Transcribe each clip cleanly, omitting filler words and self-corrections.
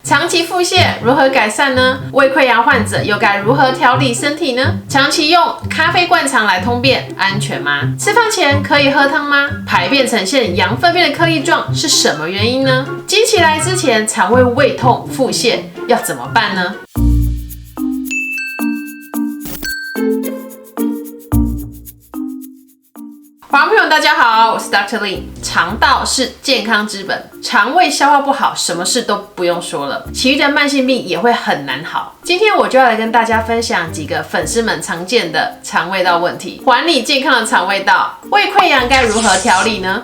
长期腹泻如何改善呢？胃溃疡患者又该如何调理身体呢？长期用咖啡灌肠来通便安全吗？吃饭前可以喝汤吗？排便呈现羊粪便的颗粒状是什么原因呢？经期来之前肠胃胃痛、腹泻要怎么办呢？观众朋友大家好，我是 Dr. Lin。肠道是健康之本，肠胃消化不好，什么事都不用说了，其余的慢性病也会很难好。今天我就要来跟大家分享几个粉丝们常见的肠胃道问题，管理健康的肠胃道。胃溃疡该如何调理呢？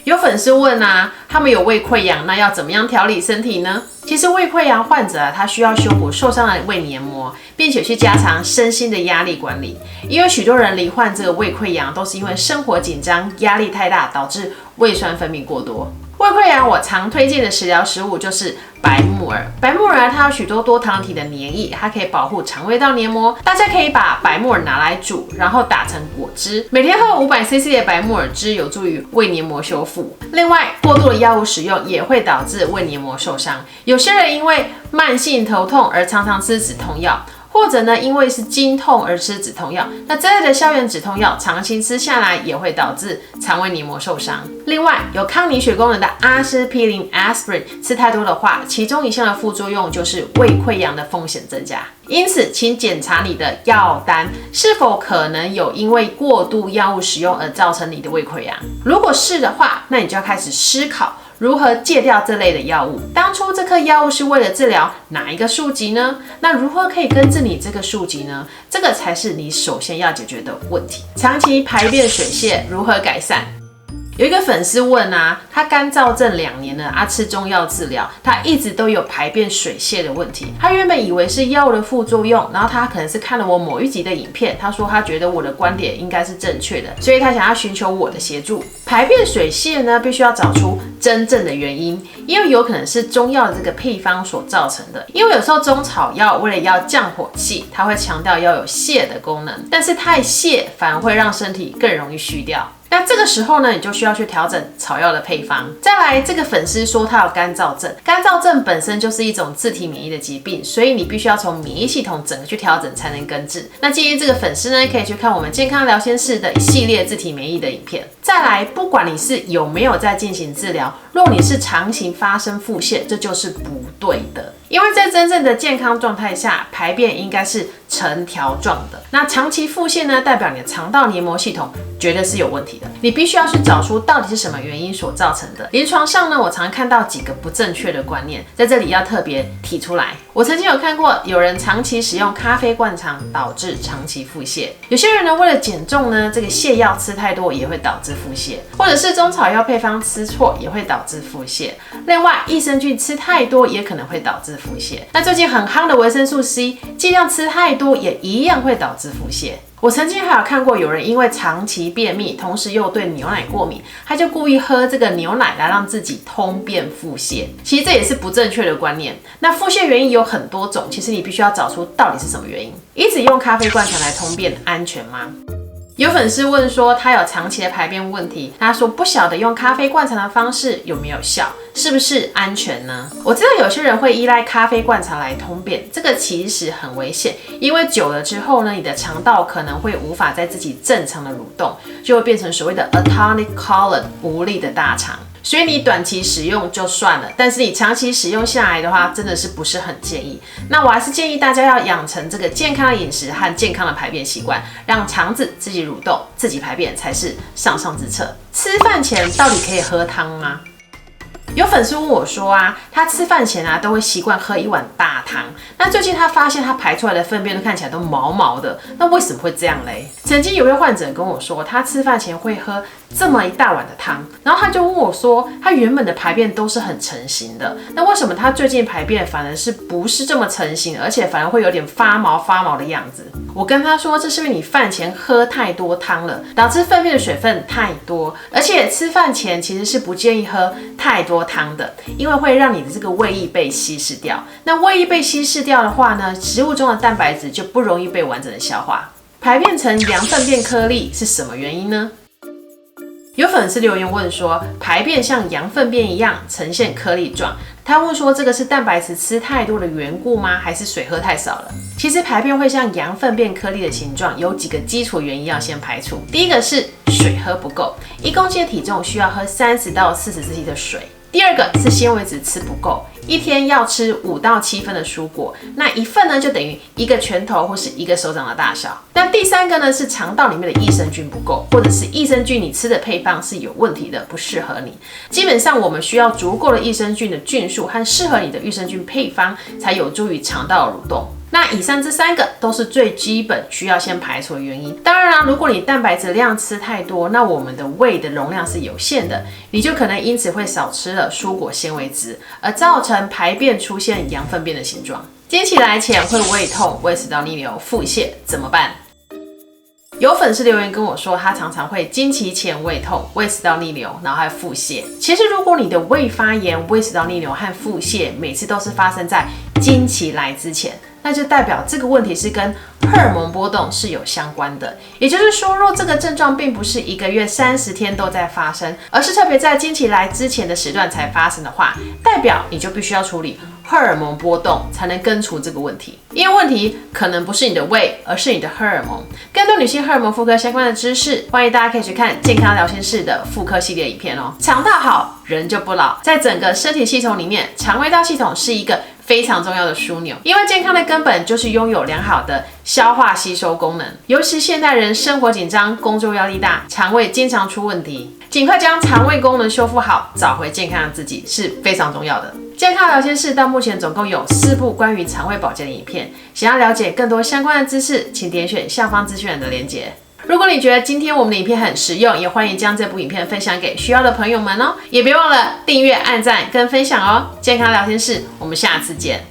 有粉丝问啊，他们有胃溃疡，那要怎么样调理身体呢？其实胃溃疡患者他需要修补受伤的胃黏膜，并且去加强身心的压力管理。因为许多人罹患这个胃溃疡都是因为生活紧张、压力太大，导致胃酸分泌过多。胃溃疡我常推荐的食疗食物就是白木耳。白木耳它有许多多糖体的黏液，它可以保护肠胃道黏膜。大家可以把白木耳拿来煮，然后打成果汁，每天喝500cc 的白木耳汁，有助于胃黏膜修复。另外，过度的药物使用也会导致胃黏膜受伤。有些人因为慢性头痛而常常吃止痛药，或者呢，因为是经痛而吃止痛药，那这类的消炎止痛药长期吃下来也会导致肠胃黏膜受伤。另外，有抗凝血功能的阿司匹林 （aspirin） 吃太多的话，其中一项的副作用就是胃溃疡的风险增加。因此，请检查你的药单是否可能有因为过度药物使用而造成你的胃溃疡。如果是的话，那你就要开始思考如何戒掉这类的药物。当初这颗药物是为了治疗哪一个宿疾呢？那如何可以根治你这个宿疾呢？这个才是你首先要解决的问题。长期排便水泄如何改善？有一个粉丝问啊，他干燥症2年了，吃中药治疗，他一直都有排便水泄的问题。他原本以为是药物的副作用，然后他可能是看了我某一集的影片，他说他觉得我的观点应该是正确的，所以他想要寻求我的协助。排便水泄呢，必须要找出真正的原因，因为有可能是中药的这个配方所造成的。因为有时候中草药为了要降火气，它会强调要有泻的功能，但是太泻反而会让身体更容易虚掉。那这个时候呢，你就需要去调整草药的配方。再来，这个粉丝说他有干燥症，干燥症本身就是一种自体免疫的疾病，所以你必须要从免疫系统整个去调整才能根治。那建议这个粉丝呢，可以去看我们健康聊天室的一系列自体免疫的影片。再来，不管你是有没有在进行治疗，若你是长期发生腹泻，这就是不对的。因为在真正的健康状态下，排便应该是成条状的。那长期腹泻呢，代表你的肠道黏膜系统绝对是有问题的。你必须要去找出到底是什么原因所造成的。临床上呢，我常看到几个不正确的观念，在这里要特别提出来。我曾经有看过有人长期使用咖啡灌肠，导致长期腹泻。有些人呢，为了减重呢，这个泻药吃太多也会导致腹泻，或者是中草药配方吃错也会导致腹泻。另外，益生菌吃太多也可能会导致腹泻。那最近很夯的维生素 C， 剂量吃太多也一样会导致腹泻。我曾经还有看过有人因为长期便秘，同时又对牛奶过敏，他就故意喝这个牛奶来让自己通便腹泻。其实这也是不正确的观念。那腹泻原因有很多种，其实你必须要找出到底是什么原因。一直用咖啡灌肠来通便安全吗？有粉丝问说他有长期的排便问题，他说不晓得用咖啡灌肠的方式有没有效，是不是安全呢？我知道有些人会依赖咖啡灌肠来通便，这个其实很危险，因为久了之后呢，你的肠道可能会无法在自己正常的蠕动，就会变成所谓的 atonic colon 无力的大肠。所以你短期使用就算了，但是你长期使用下来的话，真的是不是很建议。那我还是建议大家要养成这个健康的饮食和健康的排便习惯，让肠子自己蠕动、自己排便才是上上之策。吃饭前到底可以喝汤吗？有粉丝问我说啊，他吃饭前啊都会习惯喝一碗大汤，那最近他发现他排出来的粪便都看起来都毛毛的，那为什么会这样嘞？曾经有位患者跟我说，他吃饭前会喝这么一大碗的汤，然后他就问我说，他原本的排便都是很成型的，那为什么他最近排便反而是不是这么成型，而且反而会有点发毛的样子？我跟他说，这是因为你饭前喝太多汤了，导致粪便的水分太多，而且吃饭前其实是不建议喝太多汤的，因为会让你的这个胃液被稀释掉。那胃液被稀释掉的话呢，食物中的蛋白质就不容易被完整的消化。排便成羊粪便颗粒是什么原因呢？有粉丝留言问说，排便像羊粪便一样呈现颗粒状，他问说这个是蛋白质吃太多的缘故吗？还是水喝太少了？其实排便会像羊粪便颗粒的形状，有几个基础原因要先排除。第一个是水喝不够，1公斤的体重需要喝30到40 cc 的水。第二个是纤维质吃不够，一天要吃5到7份的蔬果，那一份呢就等于1个拳头或是1个手掌的大小。那第三个呢是肠道里面的益生菌不够，或者是益生菌你吃的配方是有问题的，不适合你。基本上我们需要足够的益生菌的菌数和适合你的益生菌配方，才有助于肠道的蠕动。那以上这3个都是最基本需要先排除的原因。当然啦，如果你蛋白质量吃太多，那我们的胃的容量是有限的，你就可能因此会少吃了蔬果纤维质，而造成排便出现羊粪便的形状。经期来前会胃痛、胃食道逆流、腹泻，怎么办？有粉丝留言跟我说，他常常会经期前胃痛、胃食道逆流，然后还有腹泻。其实如果你的胃发炎、胃食道逆流和腹泻每次都是发生在经期来之前，那就代表这个问题是跟荷尔蒙波动是有相关的。也就是说，若这个症状并不是1个月30天都在发生，而是特别在经期来之前的时段才发生的话，代表你就必须要处理荷尔蒙波动，才能根除这个问题。因为问题可能不是你的胃，而是你的荷尔蒙。更多女性荷尔蒙妇科相关的知识，欢迎大家可以去看健康聊天室的妇科系列影片哦。肠道好，人就不老。在整个身体系统里面，肠胃道系统是一个非常重要的枢纽，因为健康的根本就是拥有良好的消化吸收功能。尤其现代人生活紧张，工作压力大，肠胃经常出问题，尽快将肠胃功能修复好，找回健康的自己是非常重要的。健康聊天室到目前总共有4部关于肠胃保健的影片，想要了解更多相关的知识，请点选下方资讯栏的连结。如果你觉得今天我们的影片很实用，也欢迎将这部影片分享给需要的朋友们哦，也别忘了订阅、按赞跟分享哦。健康聊天室，我们下次见。